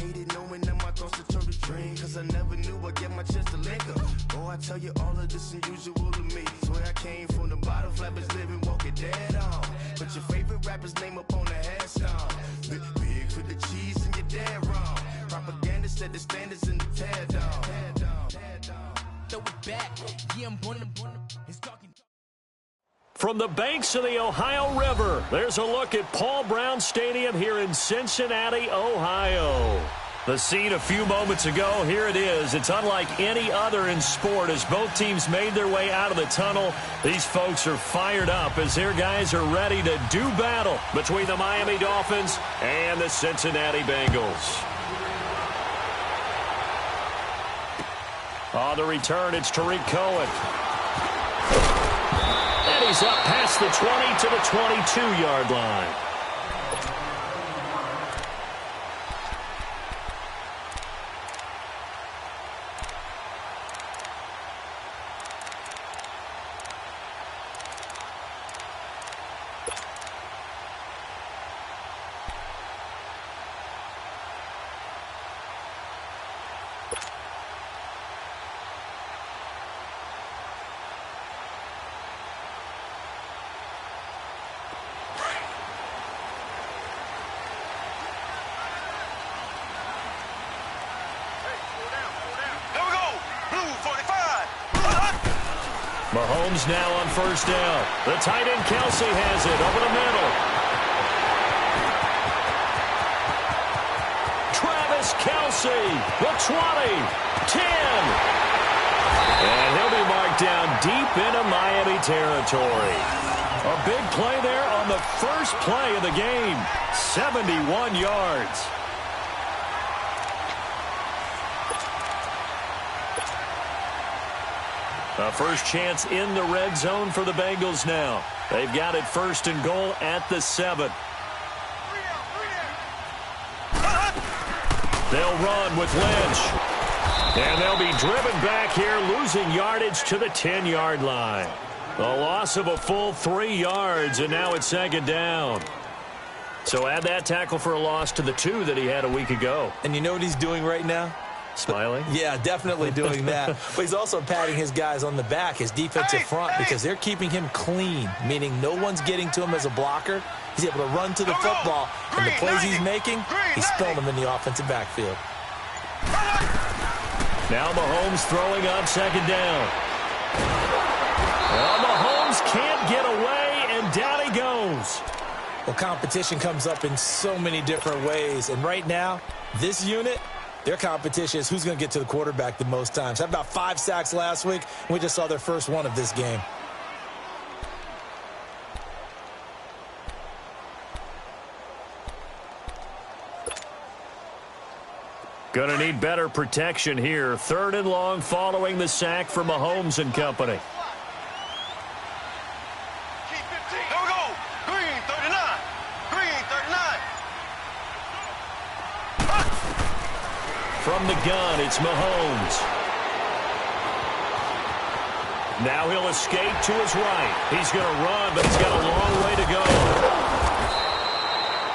hated knowing that my thoughts would turn to dream, cause I never knew I'd get my chance to link up. Oh, I tell you all of this unusual to me. Swear I came from the bottom, flappers living, walking dead on. Put your favorite rapper's name up on the headstone. Big for the cheese and you're dead wrong. Propaganda set the standards in the tear down. Throw it back, yeah, I'm born it's talking. From the banks of the Ohio River, there's a look at Paul Brown Stadium here in Cincinnati, Ohio. The scene a few moments ago, here it is. It's unlike any other in sport as both teams made their way out of the tunnel. These folks are fired up as their guys are ready to do battle between the Miami Dolphins and the Cincinnati Bengals. On the return, it's Tariq Cohen. And he's up past the 20 to the 22-yard line. Mahomes now on first down. The tight end Kelsey has it over the middle. Travis Kelsey, the 20, 10. And he'll be marked down deep into Miami territory. A big play there on the first play of the game. 71 yards. A first chance in the red zone for the Bengals now. They've got it first and goal at the 7. They'll run with Lynch. And they'll be driven back here, losing yardage to the 10-yard line. A loss of a full 3 yards, and now it's second down. So add that tackle for a loss to the 2 that he had a week ago. And you know what he's doing right now? Smiling? Yeah, definitely doing that. But he's also patting his guys on the back, his defensive front, because they're keeping him clean, meaning no one's getting to him as a blocker. He's able to run to the football, and the plays he's making, he's spilling them in the offensive backfield. Now Mahomes throwing on second down. Well, Mahomes can't get away, and down he goes. Well, competition comes up in so many different ways, and right now, this unit, their competition is who's going to get to the quarterback the most times. Had about 5 sacks last week, and we just saw their first one of this game. Going to need better protection here. 3rd and long following the sack for Mahomes and company. From the gun, it's Mahomes. Now he'll escape to his right. He's going to run, but he's got a long way to go.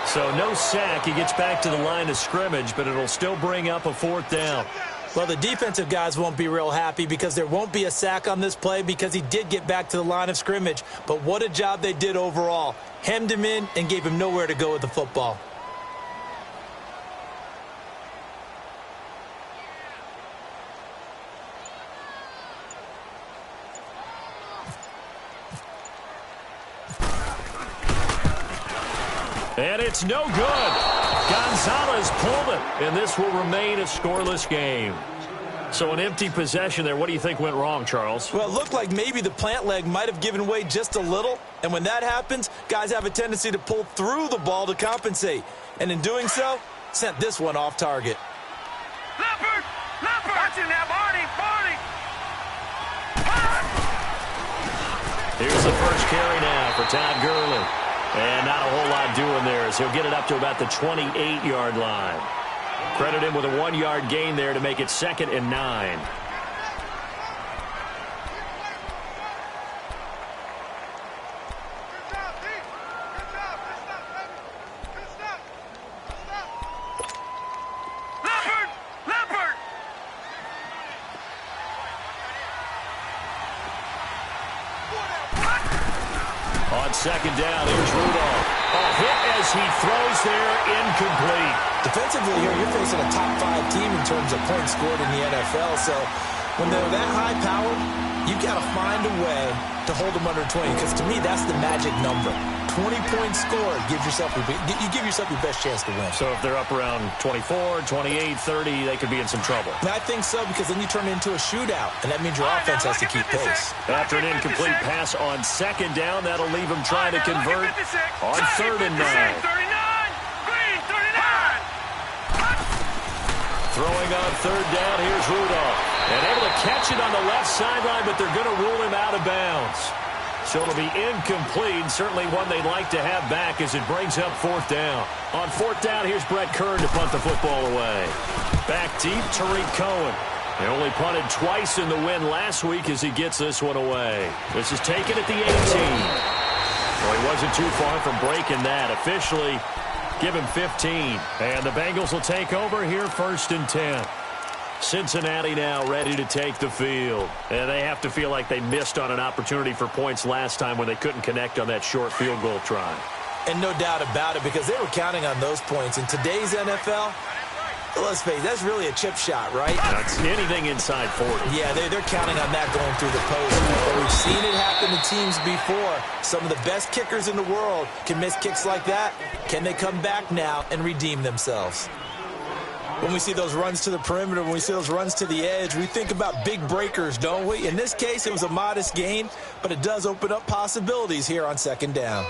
So no sack. He gets back to the line of scrimmage, but it'll still bring up a 4th down. Well, the defensive guys won't be real happy because there won't be a sack on this play because he did get back to the line of scrimmage. But what a job they did overall. Hemmed him in and gave him nowhere to go with the football. And it's no good. Gonzalez pulled it, and this will remain a scoreless game. So an empty possession there. What do you think went wrong, Charles? Well, it looked like maybe the plant leg might have given way just a little. And when that happens, guys have a tendency to pull through the ball to compensate. And in doing so, sent this one off target. Leopard! Leopard! Watch it now, Barney! Barney! Here's the first carry now for Todd Gurley. And not a whole lot doing there as he'll get it up to about the 28-yard line. Credit him with a 1-yard gain there to make it 2nd and 9. second down. Here's Rudolph. A hit as he throws there, incomplete. Defensively here, you're facing a top 5 team in terms of points scored in the NFL. So when they're that high powered, you've got to find a way to hold them under 20. Because to me, that's the magic number. 20 points scored, you give yourself your best chance to win. So if they're up around 24, 28, 30, they could be in some trouble. And I think so, because then you turn it into a shootout, and that means your offense has to keep pace. After an incomplete pass on second down, that'll leave them trying to convert on 3rd and 9. 39. Throwing on 3rd down, here's Rudolph. And able to catch it on the left sideline, but they're going to rule him out of bounds. So it'll be incomplete, certainly one they'd like to have back as it brings up 4th down. On 4th down, here's Brett Kern to punt the football away. Back deep, Tariq Cohen. They only punted twice in the win last week as he gets this one away. This is taken at the 18. Well, he wasn't too far from breaking that. Officially, give him 15. And the Bengals will take over here 1st and 10. Cincinnati now ready to take the field. And they have to feel like they missed on an opportunity for points last time when they couldn't connect on that short field goal try. And no doubt about it, because they were counting on those points. In today's NFL, let's face it, that's really a chip shot, right? That's anything inside 40. Yeah, they're counting on that going through the post. But we've seen it happen to teams before. Some of the best kickers in the world can miss kicks like that. Can they come back now and redeem themselves? When we see those runs to the perimeter, when we see those runs to the edge, we think about big breakers, don't we? In this case, it was a modest gain, but it does open up possibilities here on 2nd down.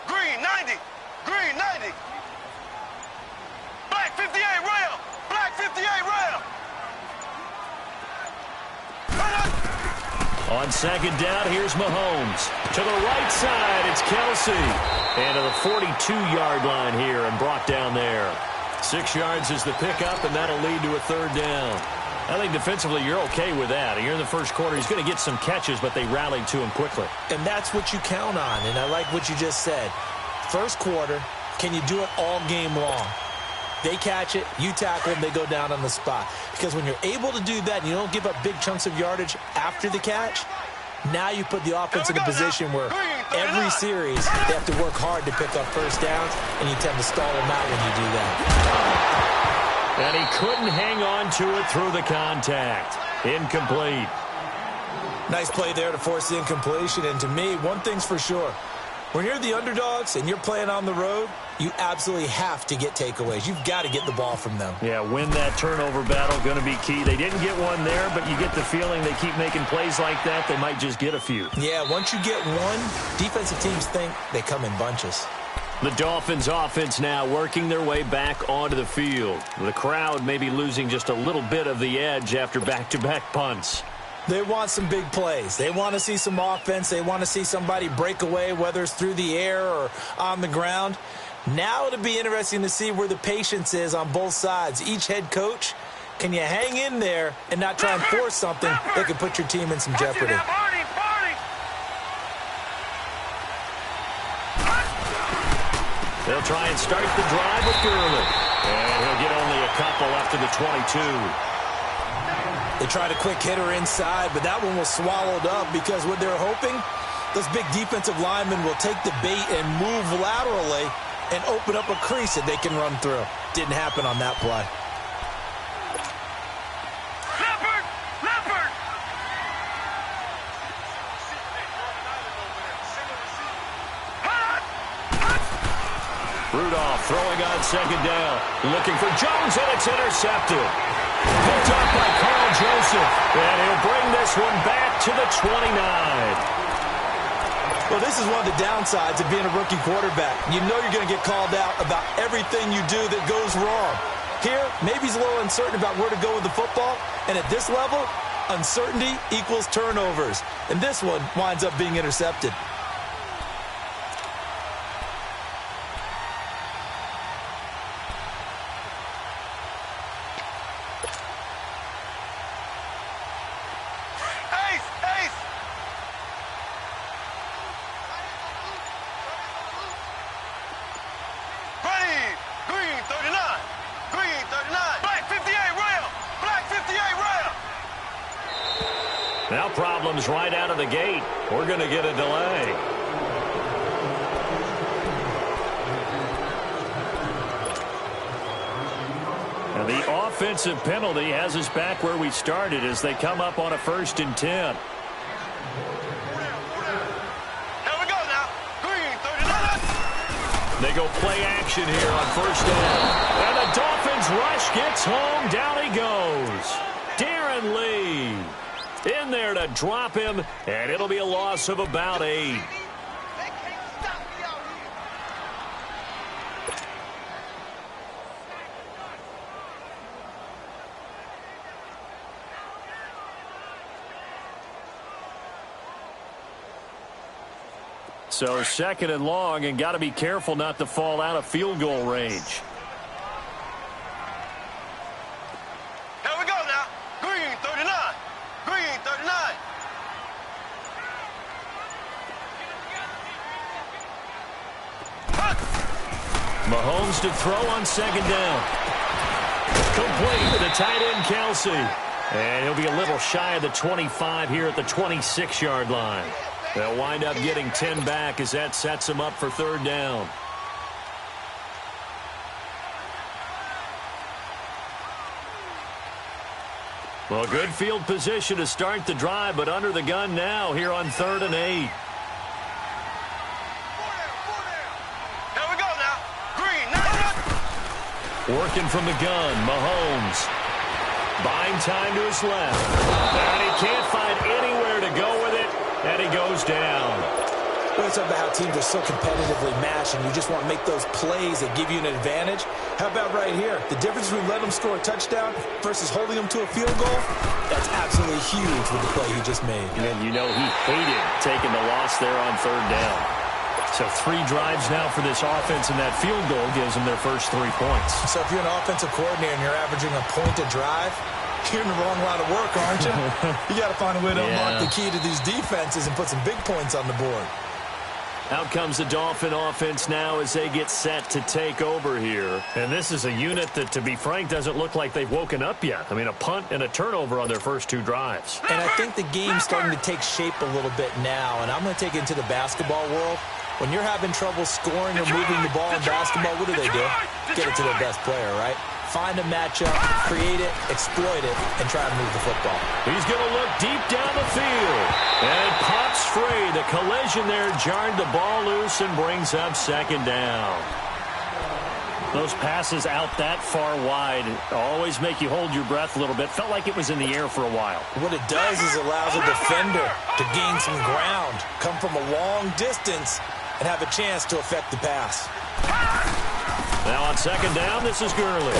Green 90. Green 90. Black 58 rail. Black 58 rail. On 2nd down, here's Mahomes. To the right side, it's Kelsey. And to the 42-yard line here and brought down there. 6 yards is the pickup, and that'll lead to a 3rd down. I think defensively you're okay with that. Here in the first quarter, he's going to get some catches, but they rallied to him quickly. And that's what you count on, and I like what you just said. First quarter, can you do it all game long? They catch it, you tackle them, they go down on the spot. Because when you're able to do that and you don't give up big chunks of yardage after the catch, now you put the offense in a position where every series they have to work hard to pick up first downs, and you tend to stall them out when you do that. And he couldn't hang on to it through the contact. Incomplete. Nice play there to force the incompletion. And to me, one thing's for sure. When you're the underdogs and you're playing on the road, you absolutely have to get takeaways. You've got to get the ball from them. Yeah, win that turnover battle, going to be key. They didn't get one there, but you get the feeling they keep making plays like that, they might just get a few. Yeah, once you get one, defensive teams think they come in bunches. The Dolphins offense now working their way back onto the field. The crowd may be losing just a little bit of the edge after back-to-back punts. They want some big plays. They want to see some offense. They want to see somebody break away, whether it's through the air or on the ground. Now it'll be interesting to see where the patience is on both sides. Each head coach, can you hang in there and not try and force something that could put your team in some jeopardy? They'll try and start the drive with Gurley. And he'll get only a couple after the 22. They tried a quick hitter inside, but that one was swallowed up because what they're hoping, those big defensive linemen will take the bait and move laterally and open up a crease that they can run through. Didn't happen on that play. Rudolph throwing on 2nd down. Looking for Jones, and it's intercepted. Picked up by Carl Joseph. And he'll bring this one back to the 29. Well, this is one of the downsides of being a rookie quarterback. You know you're going to get called out about everything you do that goes wrong. Here, maybe he's a little uncertain about where to go with the football. And at this level, uncertainty equals turnovers. And this one winds up being intercepted. Now problems right out of the gate. We're going to get a delay. And the offensive penalty has us back where we started as they come up on a 1st and 10. They go play action here on 1st down. And the Dolphins rush gets home. Down he goes. Darren Lee in there to drop him, and it'll be a loss of about 8. So 2nd and long, and got to be careful not to fall out of field goal range. Here we go now. Green 39. Green 39. Mahomes to throw on 2nd down. Complete to the tight end, Kelsey. And he'll be a little shy of the 25 here at the 26-yard line. They'll wind up getting 10 back as that sets him up for 3rd down. Well, good field position to start the drive, but under the gun now here on 3rd and 8. Here we go now. Green, now. Working from the gun, Mahomes. Buying time to his left. And he can't find anywhere to go with it. And he goes down. Well, it's about how teams are so competitively matched, and you just want to make those plays that give you an advantage. How about right here? The difference between letting them score a touchdown versus holding them to a field goal, that's absolutely huge with the play he just made. And you know he hated taking the loss there on 3rd down. So 3 drives now for this offense, and that field goal gives them their first 3 points. So if you're an offensive coordinator and you're averaging a point a drive, you're in the wrong line of work, aren't you? You got to find a way to unlock the key to these defenses and put some big points on the board. Out comes the Dolphin offense now as they get set to take over here. And this is a unit that, to be frank, doesn't look like they've woken up yet. I mean, a punt and a turnover on their first 2 drives. And I think the game's starting to take shape a little bit now, and I'm going to take it into the basketball world. When you're having trouble scoring or moving the ball in basketball, what do? Get it to their best player, right? Find a matchup, create it, exploit it, and try to move the football. He's going to look deep down the field. And it pops free. The collision there jarred the ball loose and brings up 2nd down. Those passes out that far wide always make you hold your breath a little bit. Felt like it was in the air for a while. What it does is allows a defender to gain some ground, come from a long distance, and have a chance to affect the pass. Now on 2nd down, this is Gurley.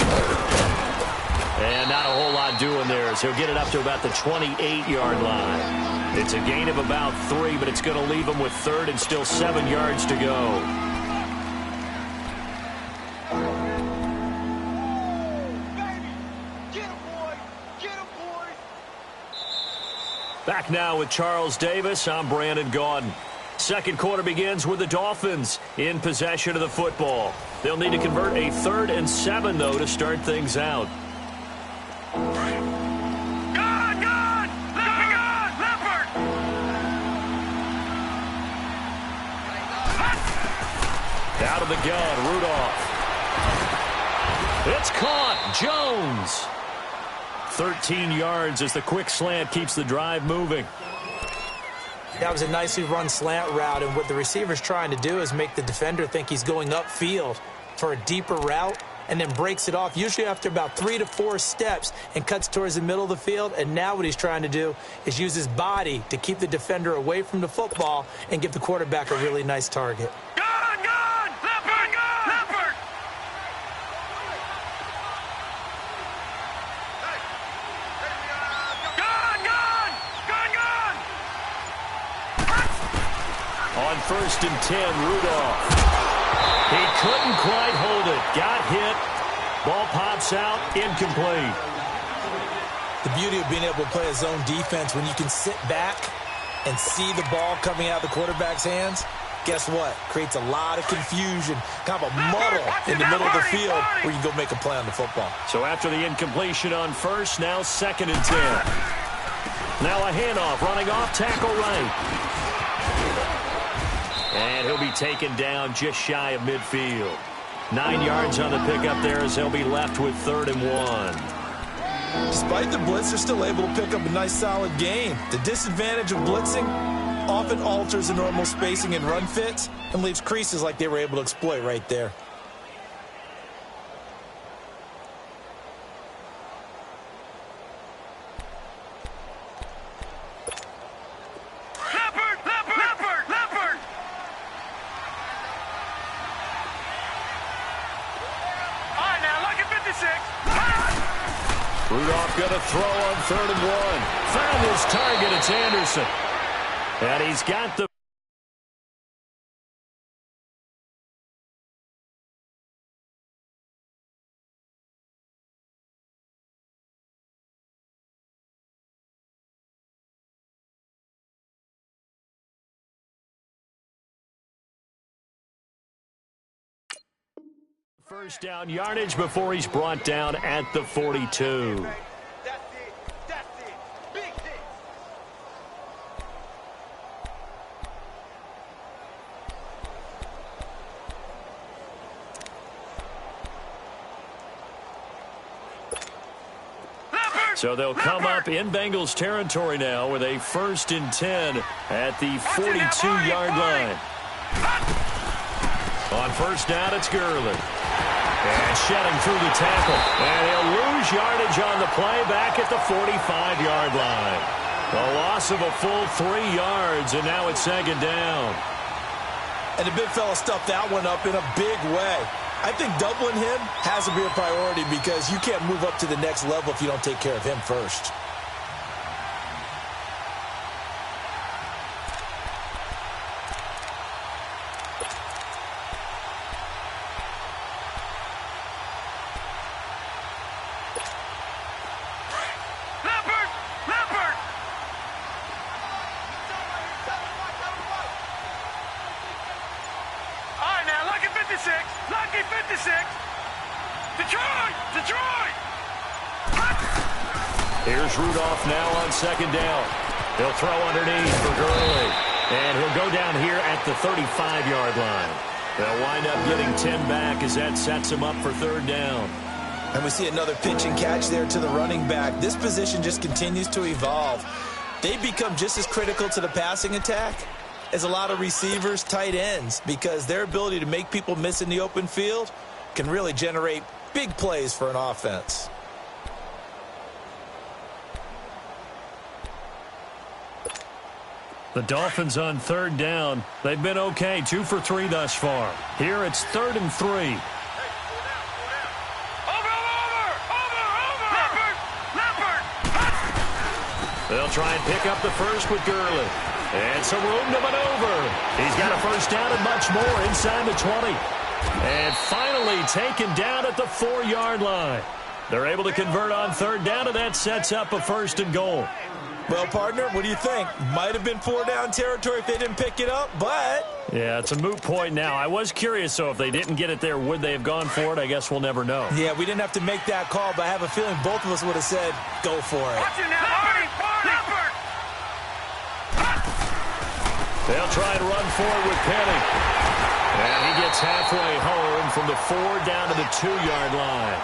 And not a whole lot doing there as he'll get it up to about the 28-yard line. It's a gain of about 3, but it's going to leave him with 3rd and still 7 yards to go. Back now with Charles Davis. I'm Brandon Gaudin. 2nd quarter begins with the Dolphins in possession of the football. They'll need to convert a 3rd and 7, though, to start things out. Out of the gun, Rudolph. It's caught. Jones. 13 yards as the quick slant keeps the drive moving. That was a nicely run slant route, and what the receiver's trying to do is make the defender think he's going upfield for a deeper route and then breaks it off, usually after about 3 to 4 steps, and cuts towards the middle of the field. And now what he's trying to do is use his body to keep the defender away from the football and give the quarterback a really nice target. On 1st and 10, Rudolph. He couldn't quite hold it. Got hit. Ball pops out. Incomplete. The beauty of being able to play a zone defense when you can sit back and see the ball coming out of the quarterback's hands, guess what? Creates a lot of confusion, kind of a muddle in the middle of the field where you can go make a play on the football. So after the incompletion on 1st, now 2nd and 10. Now a handoff, running off, tackle right. And he'll be taken down just shy of midfield. 9 yards on the pickup there as they'll be left with 3rd and 1. Despite the blitz, they're still able to pick up a nice, solid gain. The disadvantage of blitzing often alters the normal spacing and run fits and leaves creases like they were able to exploit right there. Rudolph going to throw on 3rd and 1. Found his target. It's Anderson. And he's got the first down yardage before he's brought down at the 42. So they'll come up in Bengals territory now with a 1st and 10 at the 42-yard line. On first down, it's Gurley. And shedding through the tackle. And he'll lose yardage on the play back at the 45-yard line. A loss of a full 3 yards, and now it's 2nd down. And the big fella stuffed that one up in a big way. I think doubling him has to be a priority because you can't move up to the next level if you don't take care of him first. Here's Rudolph now on 2nd down. He'll throw underneath for Gurley. And he'll go down here at the 35-yard line. They'll wind up getting 10 back as that sets him up for 3rd down. And we see another pitch and catch there to the running back. This position just continues to evolve. They become just as critical to the passing attack as a lot of receivers, tight ends, because their ability to make people miss in the open field can really generate big plays for an offense. The Dolphins on 3rd down. They've been okay, 2 for 3 thus far. Here it's 3rd and 3. They'll try and pick up the first with Gurley. And some room to maneuver. He's got a first down and much more inside the 20. And finally taken down at the 4-yard line. They're able to convert on 3rd down, and that sets up a 1st and goal. Well, partner, what do you think? Might have been 4-down territory if they didn't pick it up, but... Yeah, it's a moot point now. I was curious, so if they didn't get it there, would they have gone for it? I guess we'll never know. Yeah, we didn't have to make that call, but I have a feeling both of us would have said, go for it. Watch it now, Leopard! They'll try and run forward with Penny. And he gets halfway home from the 4 down to the 2-yard line.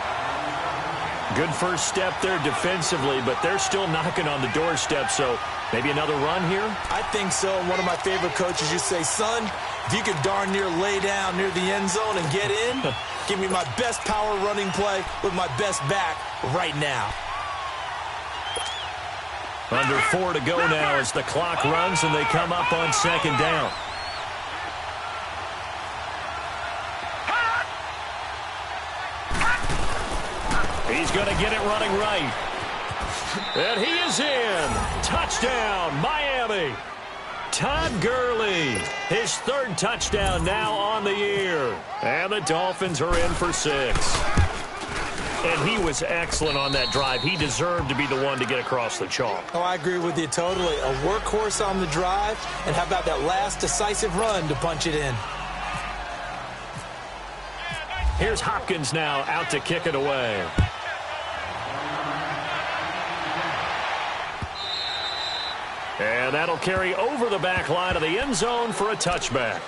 Good first step there defensively, but they're still knocking on the doorstep, so maybe another run here? I think so. One of my favorite coaches used to say, son, if you could darn near lay down near the end zone and get in, give me my best power running play with my best back right now. Under 4 to go now as the clock runs and they come up on 2nd down. He's going to get it running right. And he is in. Touchdown, Miami. Todd Gurley, his 3rd touchdown now on the year. And the Dolphins are in for 6. And he was excellent on that drive. He deserved to be the one to get across the chalk. Oh, I agree with you totally. A workhorse on the drive, and how about that last decisive run to punch it in? Here's Hopkins now out to kick it away. And that'll carry over the back line of the end zone for a touchback.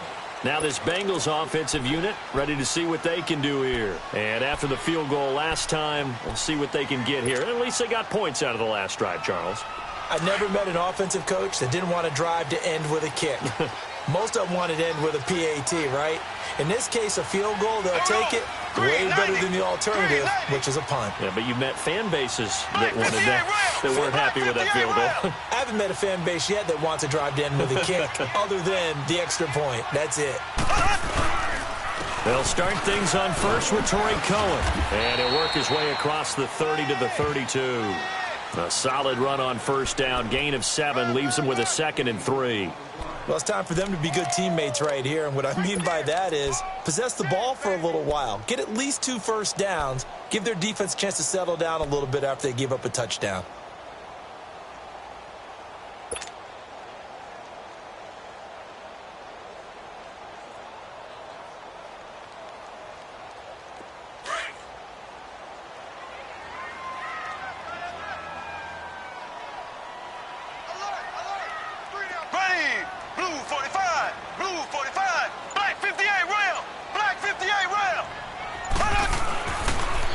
Now this Bengals offensive unit ready to see what they can do here. And after the field goal last time, we'll see what they can get here. At least they got points out of the last drive, Charles. I never met an offensive coach that didn't want to drive to end with a kick. Most of them wanted to end with a PAT, right? In this case, a field goal, they'll take it way better than the alternative, which is a punt. Yeah, but you've met fan bases that wanted that weren't happy with that field goal. I haven't met a fan base yet that wants to drive to end with a kick, other than the extra point. That's it. They'll start things on first with Torrey Cohen. And he'll work his way across the 30 to the 32. A solid run on first down. Gain of 7 leaves him with a 2nd and 3. Well, it's time for them to be good teammates right here. And what I mean by that is possess the ball for a little while. Get at least 2 first downs. Give their defense a chance to settle down a little bit after they give up a touchdown.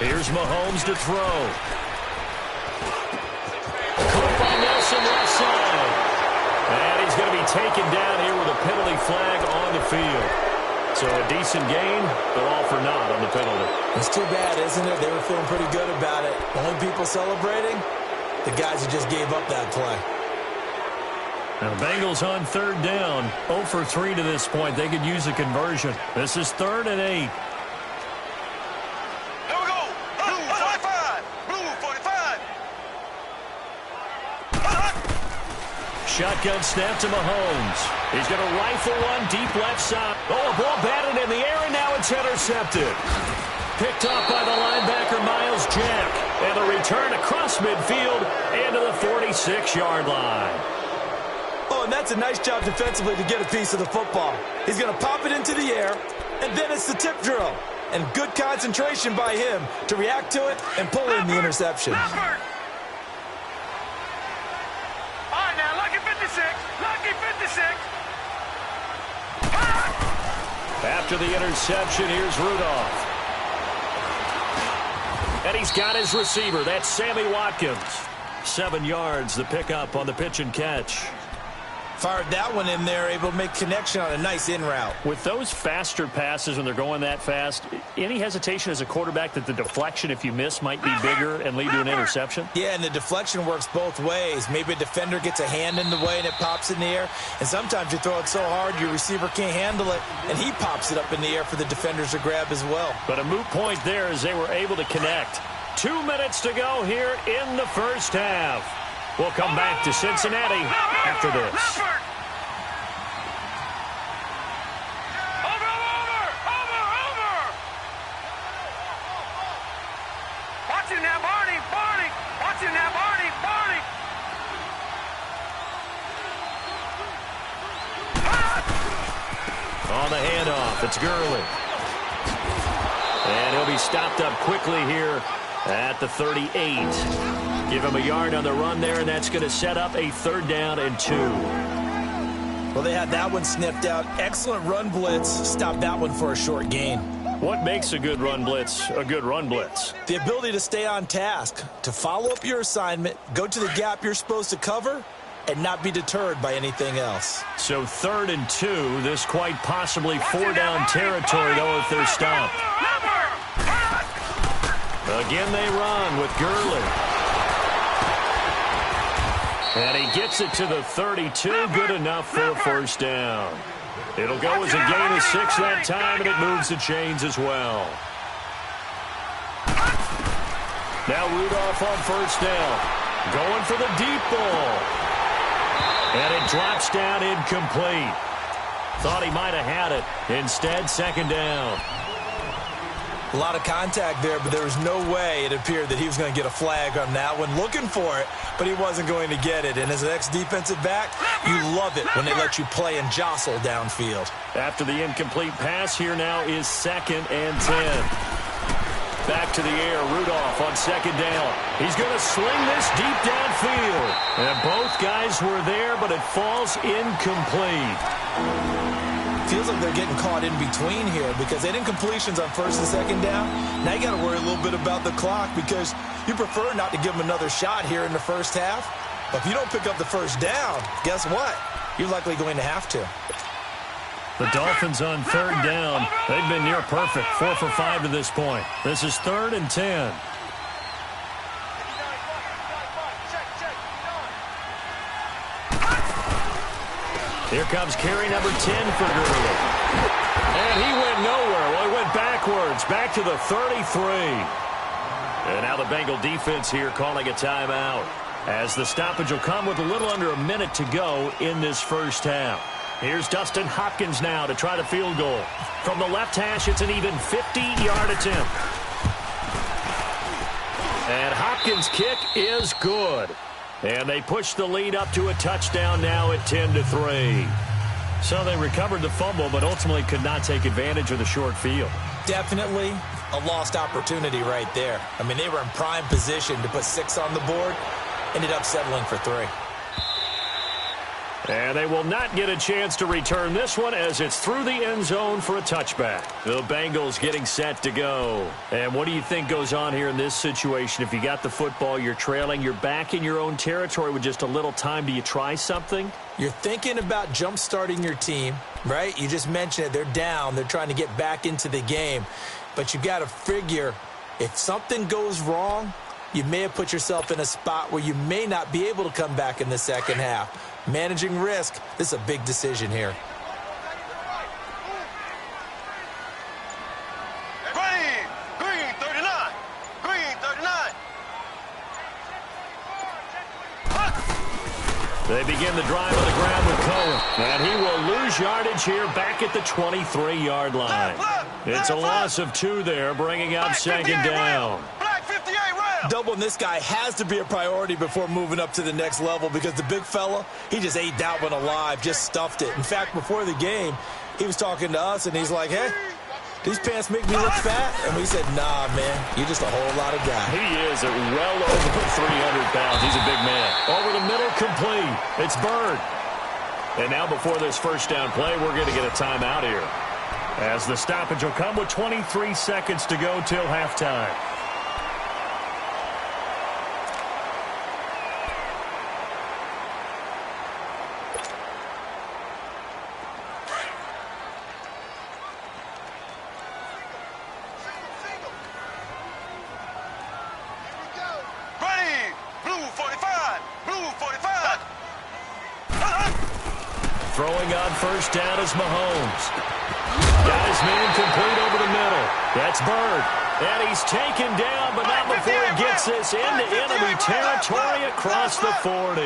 Here's Mahomes to throw. Caught by Nelson left side. And he's going to be taken down here with a penalty flag on the field. So a decent gain, but all for naught on the penalty. It's too bad, isn't it? They were feeling pretty good about it. Only people celebrating, the guys who just gave up that play. Now the Bengals on third down. 0 for 3 to this point. They could use a conversion. This is 3rd and 8. Shotgun snap to Mahomes. He's going to rifle one deep left side. Oh, a ball batted in the air, and now it's intercepted. Picked off by the linebacker, Miles Jack. And a return across midfield and to the 46-yard line. Oh, and that's a nice job defensively to get a piece of the football. He's going to pop it into the air, and then it's the tip drill. And good concentration by him to react to it and pull in the interception. After the interception, here's Rudolph. And he's got his receiver. That's Sammy Watkins. 7 yards, the pickup on the pitch and catch. Fired that one in there, able to make connection on a nice in route. With those faster passes when they're going that fast, any hesitation as a quarterback that the deflection, if you miss, might be bigger and lead to an interception? Yeah, and the deflection works both ways. Maybe a defender gets a hand in the way and it pops in the air. And sometimes you throw it so hard your receiver can't handle it, and he pops it up in the air for the defenders to grab as well. But a moot point there as they were able to connect. 2 minutes to go here in the first half. We'll come back to Cincinnati after this. On the handoff, it's Gurley. And he'll be stopped up quickly here at the 38. Give him a yard on the run there, and that's going to set up a 3rd down and 2. Well, they had that one sniffed out. Excellent run blitz. Stopped that one for a short gain. What makes a good run blitz a good run blitz? The ability to stay on task, to follow up your assignment, go to the gap you're supposed to cover, and not be deterred by anything else. So 3rd and 2, this quite possibly 4-down territory, though, if they're stopped. Again, they run with Gurley. And he gets it to the 32, good enough for a 1st down. It'll go as a gain of 6 that time, and it moves the chains as well. Now Rudolph on 1st down. Going for the deep ball. And it drops down incomplete. Thought he might have had it. Instead, 2nd down. A lot of contact there, but there was no way it appeared that he was going to get a flag on that one. Looking for it, but he wasn't going to get it. And as an ex-defensive back, you love it when they let you play and jostle downfield. After the incomplete pass, here now is 2nd and 10. Back to the air, Rudolph on second down. He's going to sling this deep downfield. And both guys were there, but it falls incomplete. Feels like they're getting caught in between here because they didn't completions on first and second down. Now you got to worry a little bit about the clock because you prefer not to give them another shot here in the first half. But if you don't pick up the first down, guess what? You're likely going to have to. The Dolphins on third down. They've been near perfect, 4 for 5 to this point. This is 3rd and 10. Here comes carry number 10 for Gurley. And he went nowhere. Well, he went backwards, back to the 33. And now the Bengal defense here calling a timeout, as the stoppage will come with a little under a minute to go in this first half. Here's Dustin Hopkins now to try the field goal. From the left hash, it's an even 50-yard attempt. And Hopkins' kick is good. And they push the lead up to a touchdown now at 10-3. So they recovered the fumble, but ultimately could not take advantage of the short field. Definitely a lost opportunity right there. I mean, they were in prime position to put 6 on the board. Ended up settling for 3. And they will not get a chance to return this one as it's through the end zone for a touchback. The Bengals getting set to go. And what do you think goes on here in this situation? If you got the football, you're trailing, you're back in your own territory with just a little time. Do you try something? You're thinking about jump-starting your team, right? You just mentioned it. They're down. They're trying to get back into the game. But you got to figure if something goes wrong, you may have put yourself in a spot where you may not be able to come back in the second half. Managing risk, this is a big decision here. Ready, green 39, green 39. They begin the drive on the ground with Cohen. And he will lose yardage here back at the 23-yard line. It's a loss of 2 there, bringing up second down. Doubling this guy has to be a priority before moving up to the next level because the big fella, he just ate that one alive, just stuffed it. In fact, before the game, he was talking to us, and he's like, hey, these pants make me look fat? And we said, nah, man, you're just a whole lot of guy. He is at well over 300 pounds. He's a big man. Over the middle, complete. It's Bird. And now before this first down play, we're going to get a timeout here, as the stoppage will come with 23 seconds to go till halftime. Throwing on first down is Mahomes. Got his man complete over the middle. That's Bird. And he's taken down, but not before he gets this into enemy territory across the 40.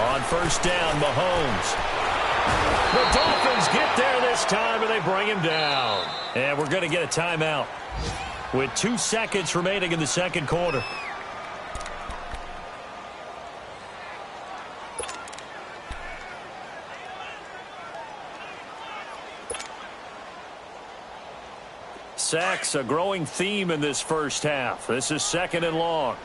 On first down, Mahomes. The Dolphins get there this time, and they bring him down. And we're going to get a timeout with 2 seconds remaining in the second quarter. Sacks, a growing theme in this first half. This is 2nd and long.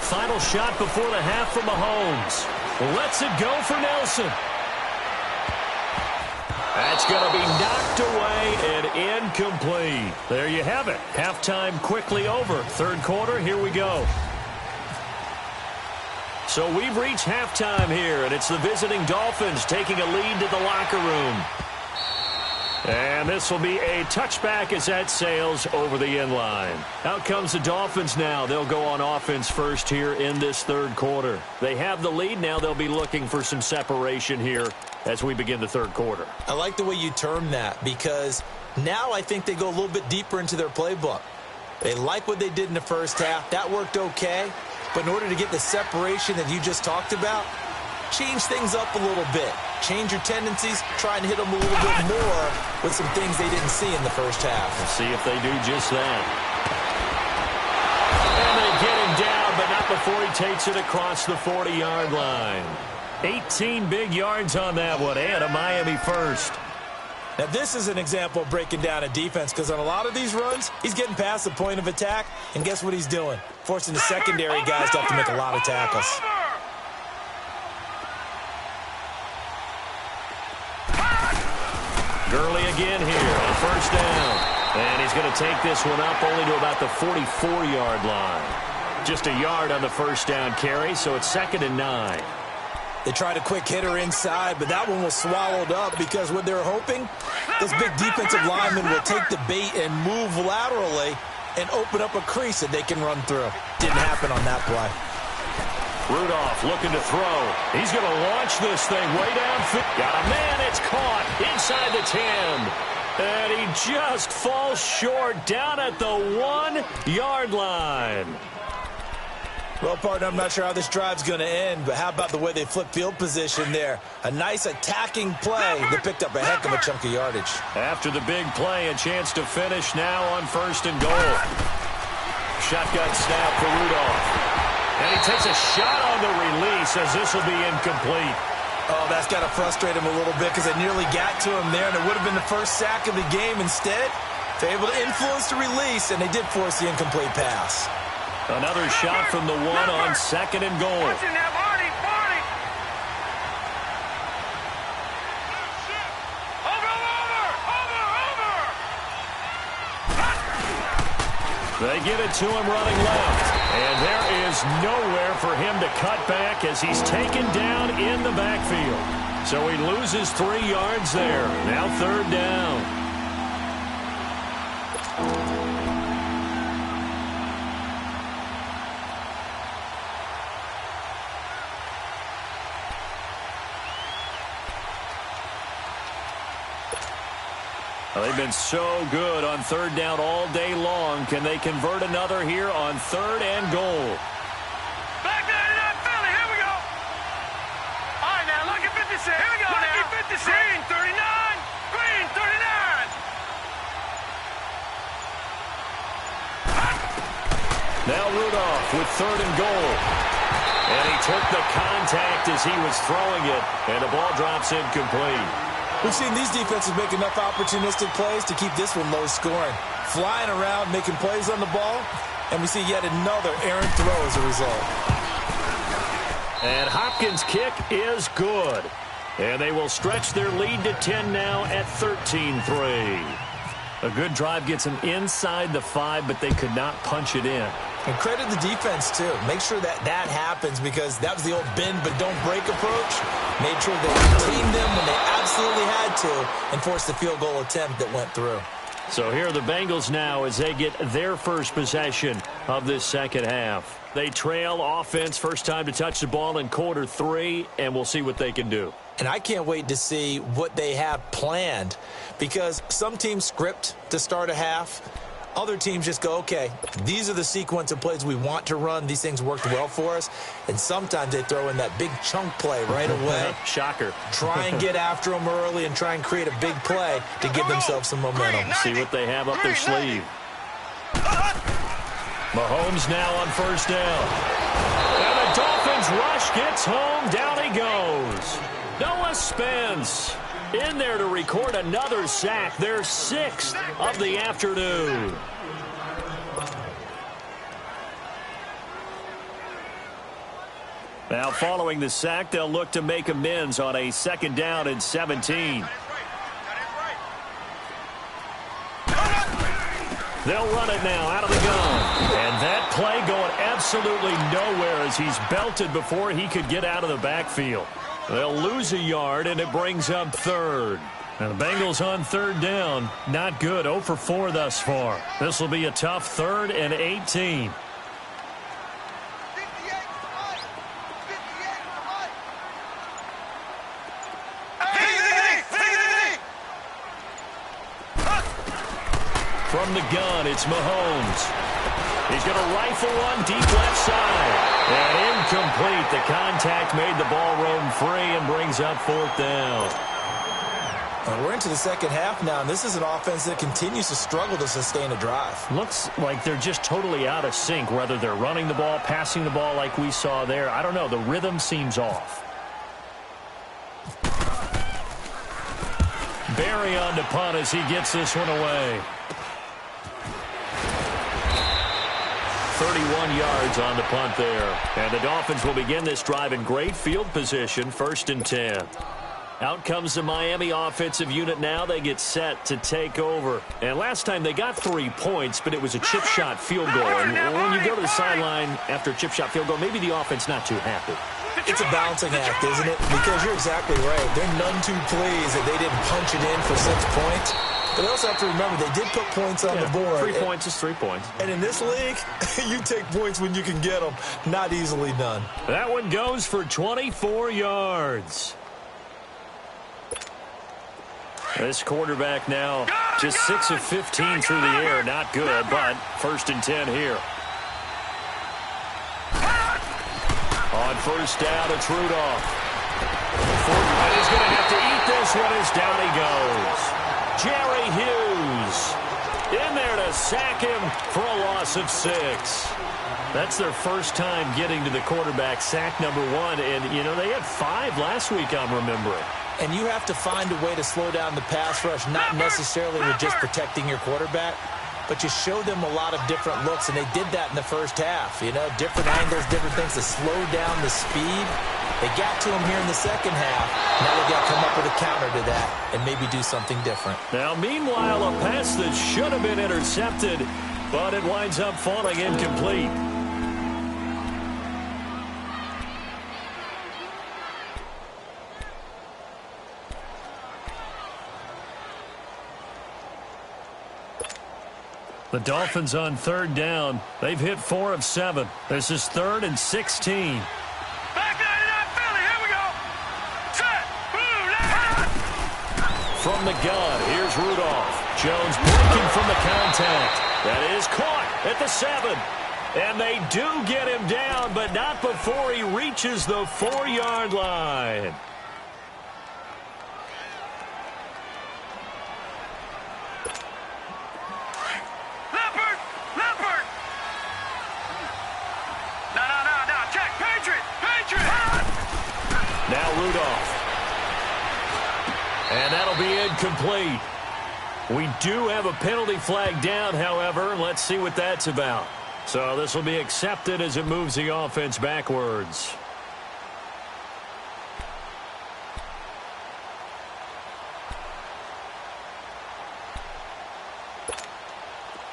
Final shot before the half from Mahomes. Lets it go for Nelson. That's going to be knocked away and incomplete. There you have it. Halftime quickly over. Third quarter, here we go. So we've reached halftime here, and it's the visiting Dolphins taking a lead to the locker room. And this will be a touchback as that sails over the end line. Out comes the Dolphins now. They'll go on offense first here in this third quarter. They have the lead. Now they'll be looking for some separation here as we begin the third quarter. I like the way you term that because now I think they go a little bit deeper into their playbook. They like what they did in the first half. That worked okay. But in order to get the separation that you just talked about, change things up a little bit. Change your tendencies, try and hit them a little bit more with some things they didn't see in the first half. We'll see if they do just that. And they get him down, but not before he takes it across the 40-yard line. 18 big yards on that one, and a Miami first. Now, this is an example of breaking down a defense, because on a lot of these runs, he's getting past the point of attack, and guess what he's doing? Forcing the secondary guys to have to make a lot of tackles. Gurley again here on first down. And he's going to take this one up only to about the 44-yard line. Just a yard on the first down carry, so it's 2nd and 9. They tried a quick hitter inside, but that one was swallowed up because what they were hoping, this big defensive lineman will take the bait and move laterally and open up a crease that they can run through. Didn't happen on that play. Rudolph looking to throw. He's going to launch this thing way downfield. Got a man. It's caught inside the 10. And he just falls short down at the 1-yard line. Well, partner, I'm not sure how this drive's going to end, but how about the way they flip field position there? A nice attacking play that picked up a heck of a chunk of yardage. After the big play, a chance to finish now on 1st and goal. Shotgun snap for Rudolph. And he takes a shot on the release as this will be incomplete. Oh, that's got to frustrate him a little bit because it nearly got to him there, and it would have been the first sack of the game. Instead, they're able to influence the release, and they did force the incomplete pass. Another shot from the 1 on 2nd and goal. They get it to him running left. And there is nowhere for him to cut back as he's taken down in the backfield. So he loses 3 yards there. Now 3rd down. Well, they've been so good on 3rd down all day long. Can they convert another here on 3rd and goal? Back there in that Philly. Here we go. All right, now look at 56. Here we go now. 56. Green 39. Green 39. Now Rudolph with 3rd and goal. And he took the contact as he was throwing it. And the ball drops incomplete. We've seen these defenses make enough opportunistic plays to keep this one low scoring. Flying around, making plays on the ball, and we see yet another errant throw as a result. And Hopkins' kick is good. And they will stretch their lead to 10 now at 13-3. A good drive gets them inside the 5, but they could not punch it in. And credit the defense, too. Make sure that happens because that was the old bend but don't break approach. Made sure they contained them when they absolutely had to and forced the field goal attempt that went through. So here are the Bengals now as they get their first possession of this second half. They trail offense, first time to touch the ball in quarter 3, and we'll see what they can do. And I can't wait to see what they have planned because some teams script to start a half. Other teams just go, okay, these are the sequence of plays we want to run. These things worked well for us. And sometimes they throw in that big chunk play right away. Shocker. Try and get after them early and try and create a big play to give themselves some momentum. See what they have up their sleeve. Mahomes now on first down. And the Dolphins rush gets home. Down he goes. Noah Spence in there to record another sack, their 6th of the afternoon. Now following the sack, they'll look to make amends on a 2nd down and 17. They'll run it now out of the gun. And that play going absolutely nowhere as he's belted before he could get out of the backfield. They'll lose a yard, and it brings up 3rd. And the Bengals on 3rd down. Not good. 0 for 4 thus far. This will be a tough 3rd and 18. From the gun, it's Mahomes. He's going to rifle one deep left side. And incomplete. The contact made the ball roam free and brings up 4th down. We're into the second half now, and this is an offense that continues to struggle to sustain a drive. Looks like they're just totally out of sync, whether they're running the ball, passing the ball like we saw there. I don't know. The rhythm seems off. Jerry on to punt as he gets this one away. 31 yards on the punt there. And the Dolphins will begin this drive in great field position, 1st and 10. Out comes the Miami offensive unit now. They get set to take over. And last time they got 3 points, but it was a chip shot field goal. And when you go to the sideline after a chip shot field goal, maybe the offense not too happy. It's a balancing act, isn't it? Because you're exactly right. They're none too pleased that they didn't punch it in for 6 points. But they also have to remember they did put points on the board. 3 points is 3 points. And in this league, you take points when you can get them. Not easily done. That one goes for 24 yards. This quarterback now just 6 of 15 through the air. Not good, but 1st and 10 here. On 1st down, it's Rudolph. And he's going to have to eat this one as down he goes. Jerry Hughes in there to sack him for a loss of 6. That's their first time getting to the quarterback, sack number 1. And, you know, they had 5 last week, I'm remembering. And you have to find a way to slow down the pass rush, not necessarily with just protecting your quarterback, but you show them a lot of different looks, and they did that in the first half. You know, different angles, different things to slow down the speed. They got to him here in the second half. Now they got to come up with a counter to that and maybe do something different. Now, meanwhile, a pass that should have been intercepted, but it winds up falling incomplete. The Dolphins on 3rd down. They've hit 4 of 7. This is 3rd and 16. Back 99 Philly, here we go. Set, From the gun, here's Rudolph. Jones breaking from the contact. That is caught at the 7. And they do get him down, but not before he reaches the 4-yard line. Now Rudolph. And that'll be incomplete. We do have a penalty flag down, however. Let's see what that's about. So this will be accepted as it moves the offense backwards.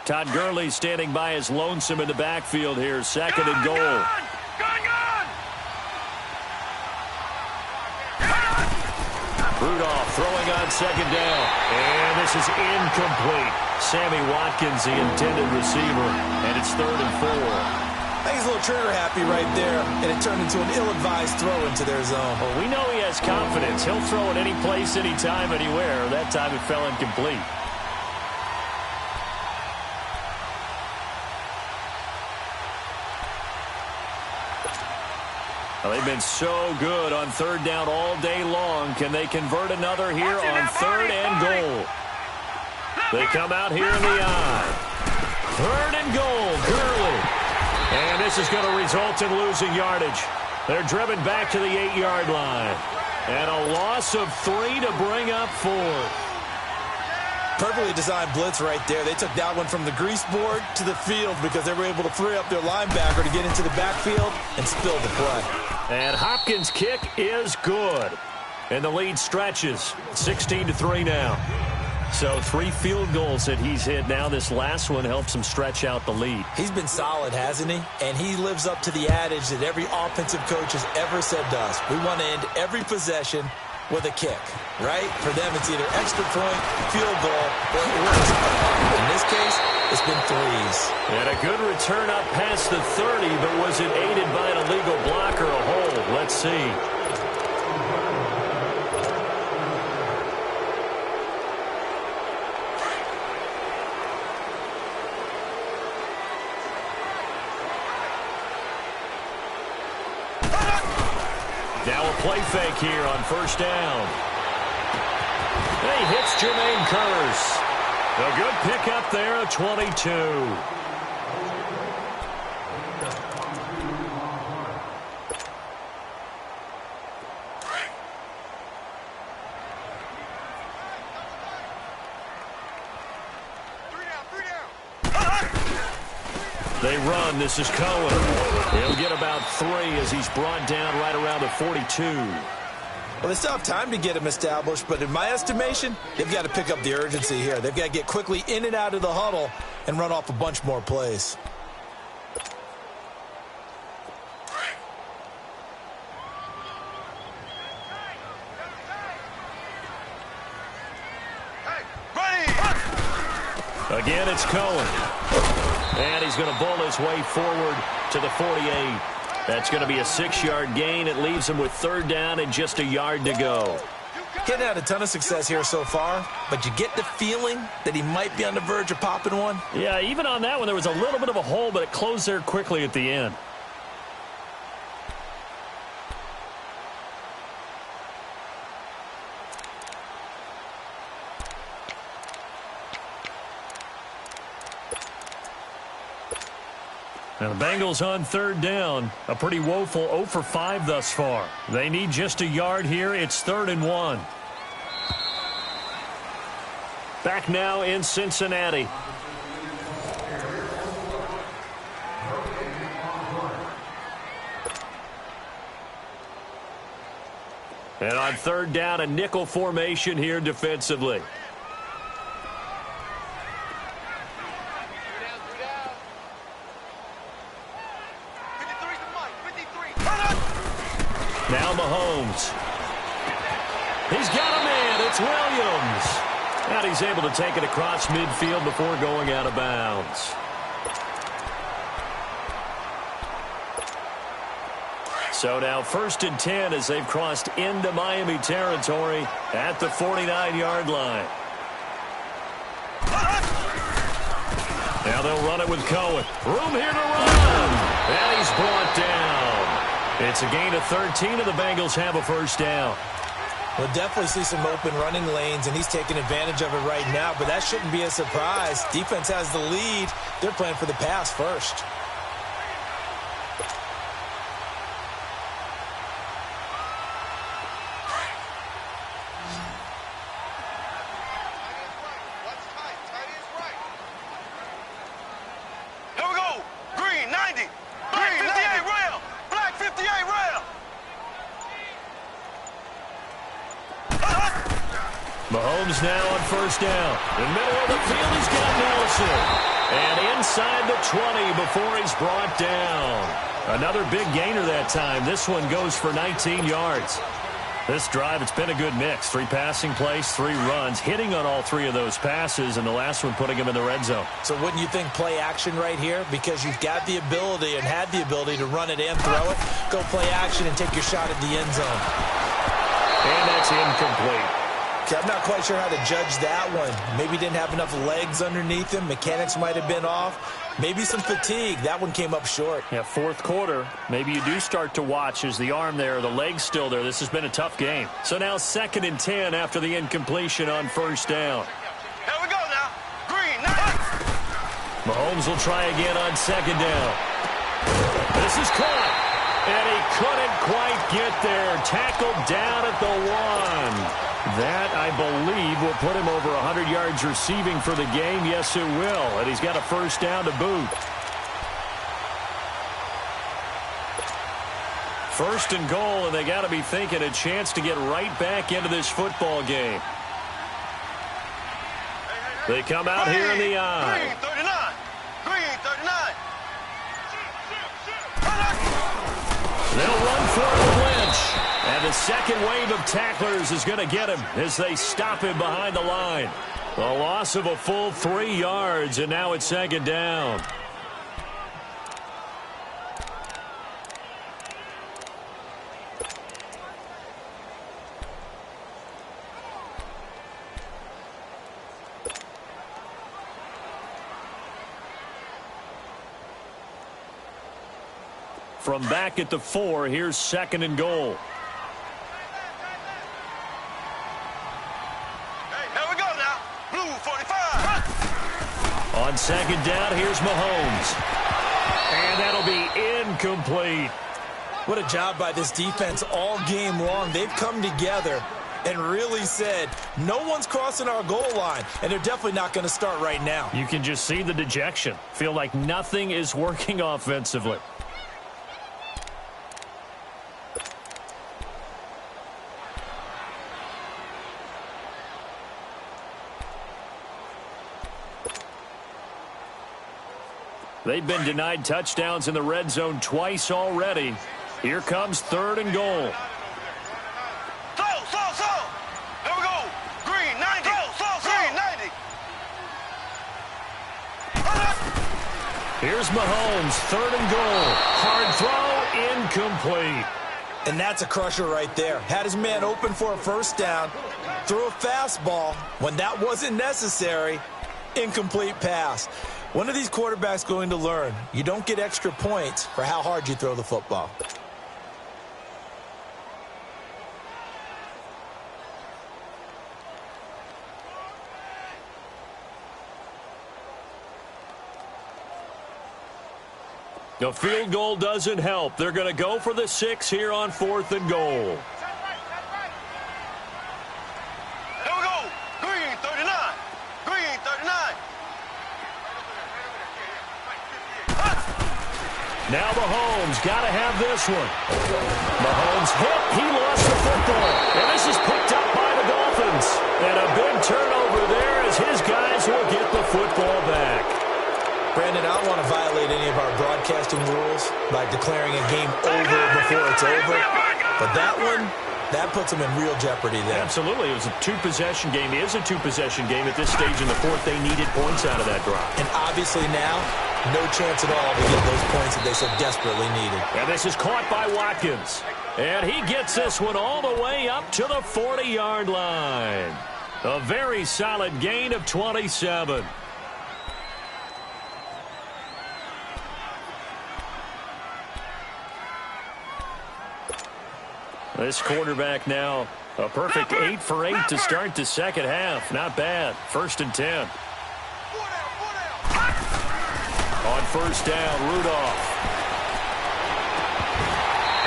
Todd Gurley standing by as lonesome in the backfield here. 2nd and goal. Rudolph throwing on 2nd down. And this is incomplete. Sammy Watkins, the intended receiver. And it's 3rd and 4. I think he's a little trigger happy right there. And it turned into an ill-advised throw into their zone. Well, we know he has confidence. He'll throw it any place, anytime, anywhere. That time it fell incomplete. Well, they've been so good on 3rd down all day long. Can they convert another here on 3rd and goal? They come out here in the eye. 3rd and goal, Gurley. And this is going to result in losing yardage. They're driven back to the 8-yard line. And a loss of 3 to bring up 4. Perfectly designed blitz right there. They took that one from the grease board to the field because they were able to free up their linebacker to get into the backfield and spill the play. And Hopkins' kick is good. And the lead stretches. 16-3 now. So 3 field goals that he's hit now. This last one helps him stretch out the lead. He's been solid, hasn't he? And he lives up to the adage that every offensive coach has ever said to us. We want to end every possession with a kick, right? For them, it's either extra point, field goal, or it works. In this case, it's been 3s. And a good return up past the 30, but was it aided by an illegal block or a hold? Let's see. Now a play fake here on 1st down. And he hits Jermaine Kearse. A good pickup there at 22. They run. This is Cohen. He'll get about 3 as he's brought down right around the 42. Well, they still have time to get him established, but in my estimation, they've got to pick up the urgency here. They've got to get quickly in and out of the huddle and run off a bunch more plays. Again, it's Cohen. And he's going to bull his way forward to the 48. That's going to be a 6-yard gain. It leaves him with 3rd down and just a yard to go. Getting had a ton of success here so far, but you get the feeling that he might be on the verge of popping one. Yeah, even on that one, there was a little bit of a hole, but it closed there quickly at the end. Now the Bengals on 3rd down. A pretty woeful 0 for 5 thus far. They need just a yard here. It's 3rd and 1. Back now in Cincinnati. And on 3rd down, a nickel formation here defensively. Now Mahomes. He's got a man. It's Williams. And he's able to take it across midfield before going out of bounds. So now 1st and 10 as they've crossed into Miami territory at the 49-yard line. Now they'll run it with Cohen. Room here to run. And he's brought down. It's a gain of 13, and the Bengals have a 1st down. We'll definitely see some open running lanes, and he's taking advantage of it right now, but that shouldn't be a surprise. Defense has the lead. They're playing for the pass first. Here we go. Green, 90. Black 58 rail. Black 58 rail. Mahomes now on 1st down. In the middle of the field, he's got Nelson. And inside the 20 before he's brought down. Another big gainer that time. This one goes for 19 yards. This drive, it's been a good mix. 3 passing plays, 3 runs, hitting on all 3 of those passes, and the last one putting him in the red zone. So wouldn't you think play action right here? Because you've got the ability and had the ability to run it and throw it. Go play action and take your shot at the end zone. And that's incomplete. Okay, I'm not quite sure how to judge that one. Maybe didn't have enough legs underneath him. Mechanics might have been off. Maybe some fatigue. That one came up short. Yeah, 4th quarter. Maybe you do start to watch as the arm there, the leg's still there. This has been a tough game. So now 2nd and 10 after the incompletion on 1st down. Here we go now. Green, 90. Mahomes will try again on 2nd down. This is caught. And he couldn't quite get there. Tackled down at the 1. That, I believe, will put him over 100 yards receiving for the game. Yes, it will. And he's got a 1st down to boot. 1st and goal, and they got to be thinking a chance to get right back into this football game. They come out here in the eye. Green, 39. Green, 39. They'll run for it, Lynch. And the second wave of tacklers is going to get him as they stop him behind the line. A loss of a full 3 yards, and now it's 2nd down. From back at the 4, here's 2nd and goal. Here we go now. Blue 45. On 2nd down, here's Mahomes. And that'll be incomplete. What a job by this defense all game long. They've come together and really said, no one's crossing our goal line, and they're definitely not going to start right now. You can just see the dejection. Feel like nothing is working offensively. They've been denied touchdowns in the red zone twice already. Here comes 3rd and goal. Slow. Here we go. Green, 90. Slow. Green, 90. Here's Mahomes, 3rd and goal. Hard throw, incomplete. And that's a crusher right there. Had his man open for a first down, threw a fastball when that wasn't necessary, incomplete pass. One of these quarterbacks going to learn, you don't get extra points for how hard you throw the football. The field goal doesn't help. They're going to go for the 6 here on 4th and goal. Here we go. Green, 39. Green, 39. Now Mahomes got to have this one. Mahomes hit. He lost the football. And this is picked up by the Dolphins. And a big turnover there as his guys will get the football back. Brandon, I don't want to violate any of our broadcasting rules by declaring a game over before it's over. But that one, that puts them in real jeopardy there. Absolutely. It was a 2-possession game. It is a 2-possession game at this stage in the 4th. They needed points out of that drive. And obviously now, no chance at all to get those points that they so desperately needed. And this is caught by Watkins. And he gets this one all the way up to the 40-yard line. A very solid gain of 27. This quarterback now, a perfect 8 for 8 to start the second half. Not bad. 1st and 10. On 1st down, Rudolph.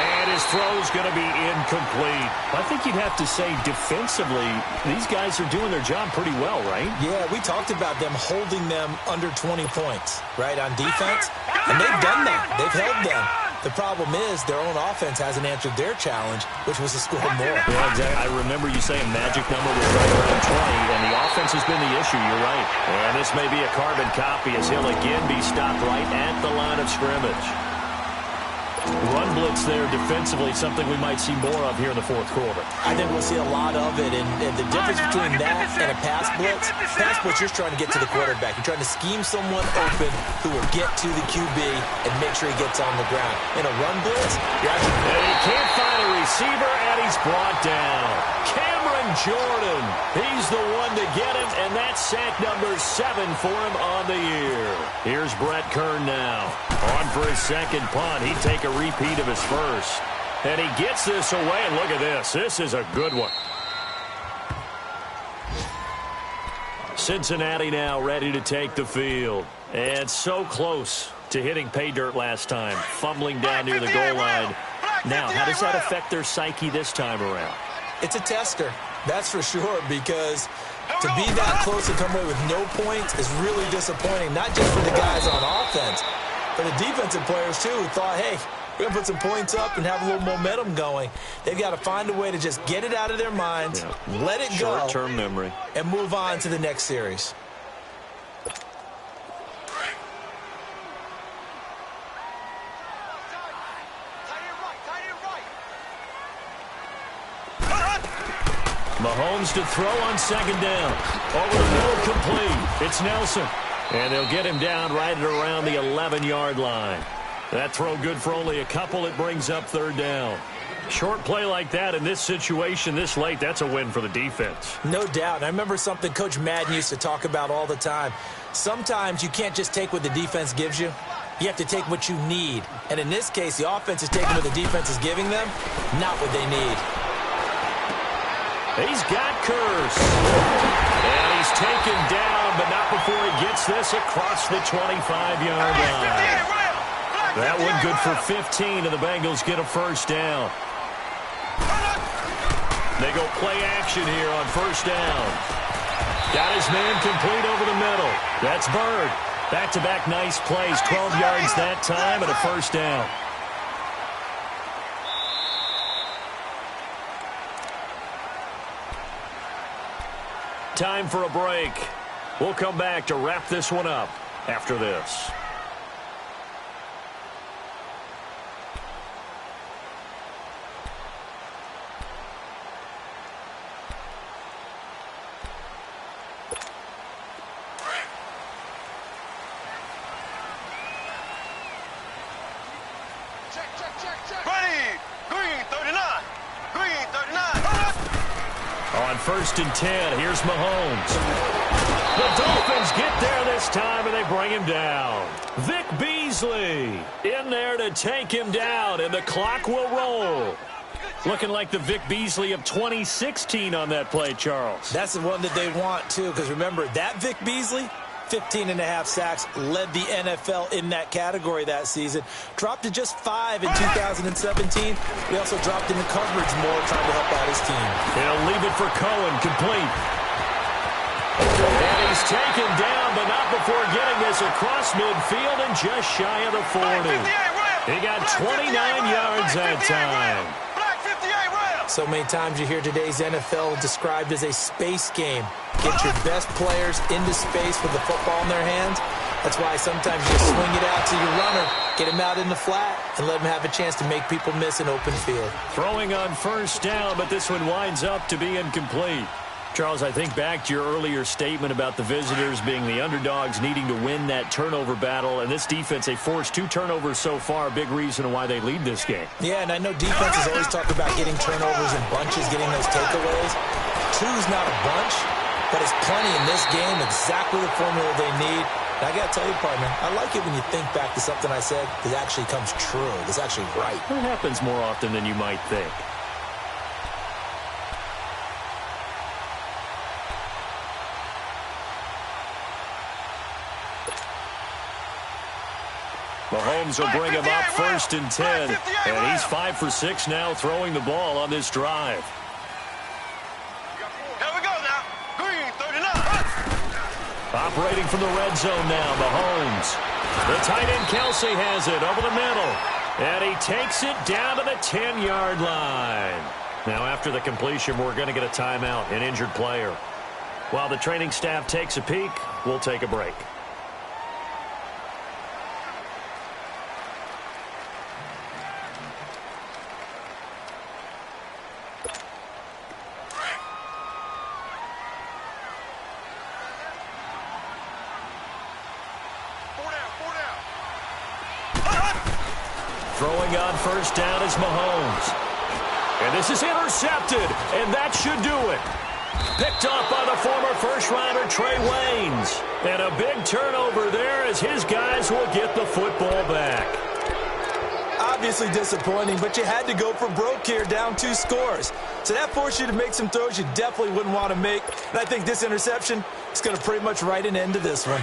And his throw's going to be incomplete. I think you'd have to say defensively, these guys are doing their job pretty well, right? Yeah, we talked about them holding them under 20 points, right, on defense. And they've done that. They've held them. The problem is their own offense hasn't answered their challenge, which was to score more. Yeah, exactly. I remember you saying magic number was right around 20, and the offense has been the issue. You're right. And this may be a carbon copy as he'll again be stopped right at the line of scrimmage. Run blitz there defensively, something we might see more of here in the 4th quarter. I think we'll see a lot of it, and the difference between that and a pass blitz, you're trying to get to the quarterback. You're trying to scheme someone open who will get to the QB and make sure he gets on the ground. In a run blitz, you're actually... And he can't find a receiver, and he's brought down. Cameron Jordan, he's the one to get him, and that's sack number 7 for him on the year. Here's Brett Kern now. On for his second punt. He'd take a repeat of his first. And he gets this away, and look at this. This is a good one. Cincinnati now ready to take the field. And so close to hitting pay dirt last time. Fumbling down near the goal line. Now, how does that affect their psyche this time around? It's a tester, that's for sure, because to be that close and come away with no points is really disappointing, not just for the guys on offense, but the defensive players, too, who thought, hey, we're going to put some points up and have a little momentum going. They've got to find a way to just get it out of their minds, let it go, short-term memory, and move on to the next series. Mahomes to throw on 2nd down. Over the middle, complete. It's Nelson. And they'll get him down right at around the 11-yard line. That throw good for only a couple. It brings up 3rd down. Short play like that in this situation this late, that's a win for the defense. No doubt. And I remember something Coach Madden used to talk about all the time. Sometimes you can't just take what the defense gives you. You have to take what you need. And in this case, the offense is taking what the defense is giving them, not what they need. He's got Curse. And he's taken down, but not before he gets this across the 25-yard line. That one good for 15, and the Bengals get a 1st down. They go play action here on first down. Got his man complete over the middle. That's Bird. Back-to-back nice plays, 12 yards that time and a first down. Time for a break. We'll come back to wrap this one up after this. First and 10. Here's Mahomes. The Dolphins get there this time, and they bring him down. Vic Beasley in there to take him down, and the clock will roll. Looking like the Vic Beasley of 2016 on that play, Charles. That's the one that they want, too, because remember, that Vic Beasley, 15.5 sacks, led the NFL in that category that season. Dropped to just 5 in 2017. He also dropped into coverage more, trying to help out his team. He'll leave it for Cohen, complete. And he's taken down, but not before getting this across midfield and just shy of the 40. He got 29 yards that time. So many times you hear today's NFL described as a space game. Get your best players into space with the football in their hands. That's why sometimes you swing it out to your runner, get him out in the flat, and let him have a chance to make people miss an open field. Throwing on first down, but this one winds up to be incomplete. Charles, I think back to your earlier statement about the visitors being the underdogs needing to win that turnover battle, and this defense, they forced 2 turnovers so far, big reason why they lead this game. Yeah, and I know defenses always talk about getting turnovers in bunches, getting those takeaways. 2's not a bunch, but it's plenty in this game, exactly the formula they need. And I got to tell you, partner, I like it when you think back to something I said that actually comes true. It's actually right. It happens more often than you might think. Mahomes will bring him up first and 10. And he's 5 for 6 now throwing the ball on this drive. Here we go now. Green, 39. Operating from the red zone now, Mahomes. The tight end Kelsey has it over the middle. And he takes it down to the 10-yard line. Now after the completion, we're going to get a timeout, an injured player. While the training staff takes a peek, we'll take a break. Throwing on first down is Mahomes. And this is intercepted, and that should do it. Picked off by the former first-rounder Trey Waynes. And a big turnover there as his guys will get the football back. Obviously disappointing, but you had to go for broke here, down 2 scores. So that forced you to make some throws you definitely wouldn't want to make. And I think this interception is going to pretty much write an end to this one.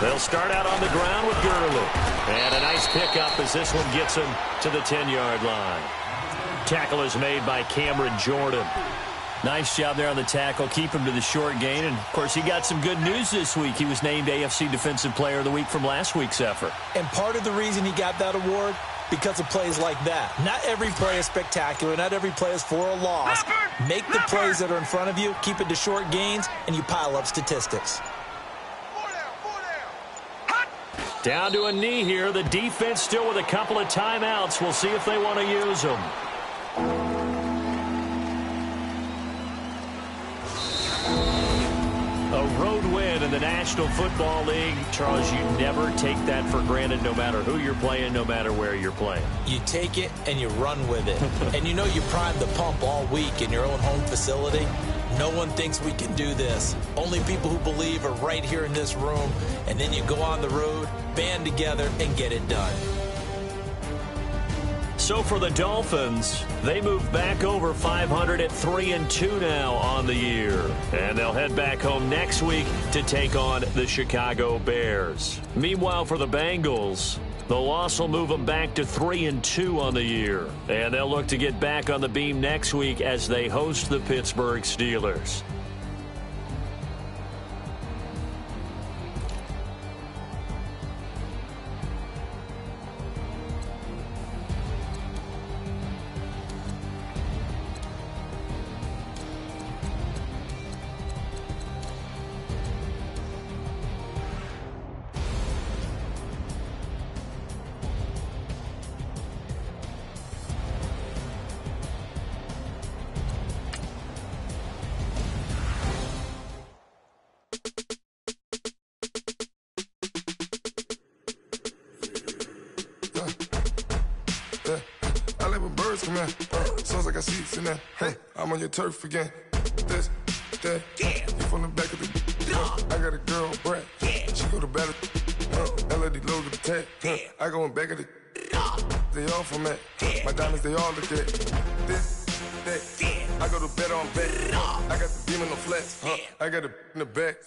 They'll start out on the ground with Gurley. And a nice pickup as this one gets him to the 10-yard line. Tackle is made by Cameron Jordan. Nice job there on the tackle. Keep him to the short gain. And, of course, he got some good news this week. He was named AFC Defensive Player of the Week from last week's effort. And part of the reason he got that award, because of plays like that. Not every play is spectacular. Not every play is for a loss. Make the plays that are in front of you, keep it to short gains, and you pile up statistics. Down to a knee here. The defense still with a couple of timeouts. We'll see if they want to use them. A road win in the National Football League. Charles, you never take that for granted no matter who you're playing, no matter where you're playing. You take it and you run with it. And you know you primed the pump all week in your own home facility. No one thinks we can do this. Only people who believe are right here in this room. And then you go on the road, band together, and get it done. So for the Dolphins, they move back over 500 at 3-2 now on the year. And they'll head back home next week to take on the Chicago Bears. Meanwhile, for the Bengals, the loss will move them back to 3-2 on the year. And they'll look to get back on the beam next week as they host the Pittsburgh Steelers. Come here, sounds like I see it in there. Hey, I'm on your turf again. This, that, you from the back of the. I got a girl, Brad. She go to battle. LAD logo the tag. I go in back of the. They all from that. My diamonds, they all look at. This, that. I go to bed on bed. I got the demon on flats. I got it in the back.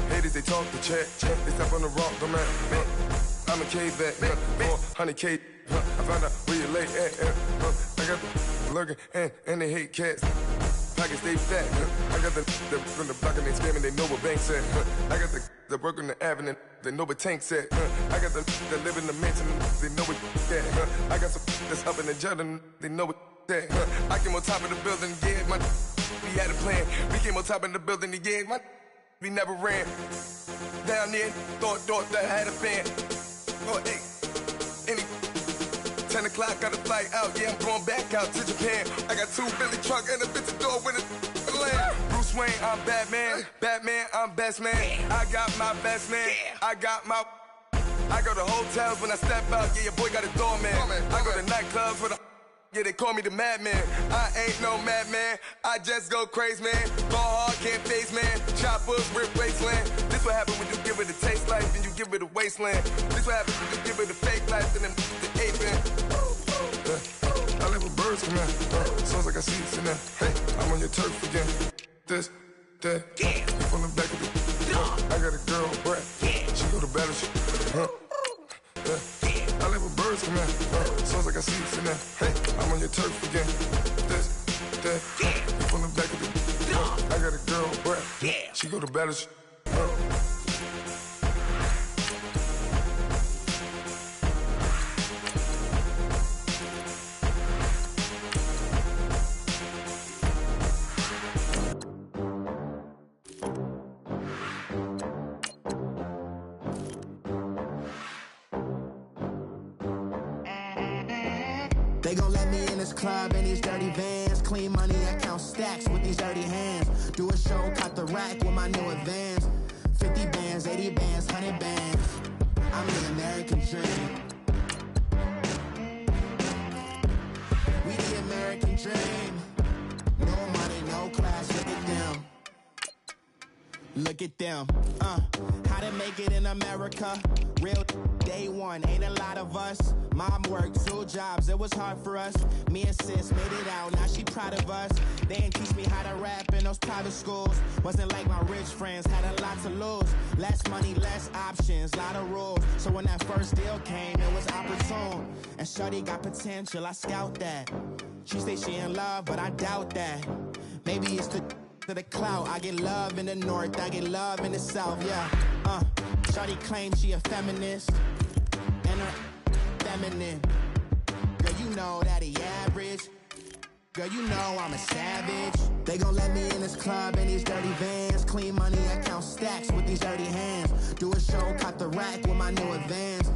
Haters, they talk the chat. They step on the rock, the man. I'm a cave back. 400K. I found out where you lay at. I got the lurking and they hate cats. Pockets stay fat. I got the from the block and they scamming, they know what banks at. I got the work on the avenue, they know what tanks at. I got the that live in the mansion, they know what that. I got some that's up in the Jordan, they know what that. I came on top of the building, yeah, my we had a plan. We came on top of the building, yeah, my we never ran. Down there, thought that I had a fan. Oh, hey, any 10 o'clock, got a flight out, yeah, I'm going back out to Japan. I got 2 Billy truck and a bitch door with a land. Bruce Wayne, I'm Batman. Batman, I'm best man. I got my best man. I got my. I go to hotels when I step out, yeah, your boy got a doorman. I go to nightclubs with a. Yeah, they call me the madman. I ain't no madman. I just go crazy, man. Ball hard, can't face, man. Choppers, rip wasteland. This what happen when you give it a taste life and you give it a wasteland. This what happens when you give it a fake life and then the ape man. I live with birds from here. Sounds like I see it in there. Hey, I'm on your turf again. This, that. You from the back of the. I got a girl, Brad. She go to battle. I live with birds from here. Sounds like I see it in there. Hey, I'm on your turf again. This, that. You from the back of the. I got a girl, Brad. She go to battle. They gon' let me in this club in these dirty vans. Clean money, I count stacks with these dirty hands. Do a show, cut the rack with my new advance. 50 bands, 80 bands, 100 bands. I'm the American dream. We the American dream. No money, no class, look at them. Look at them, how to make it in America. Real day one, ain't a lot of us. Mom worked 2 jobs, it was hard for us. Me and sis made it out, now she proud of us. They didn't teach me how to rap in those private schools. Wasn't like my rich friends, had a lot to lose. Less money, less options, lot of rules. So when that first deal came, it was opportune. And shorty got potential, I scout that. She say she in love, but I doubt that. Maybe it's to the clout. I get love in the north, I get love in the south, yeah. Shawty claims she a feminist and her feminine. Girl, you know that he average. Girl, you know I'm a savage. They gon' let me in this club in these dirty vans. Clean money, I count stacks with these dirty hands. Do a show, cut the rack with my new advance.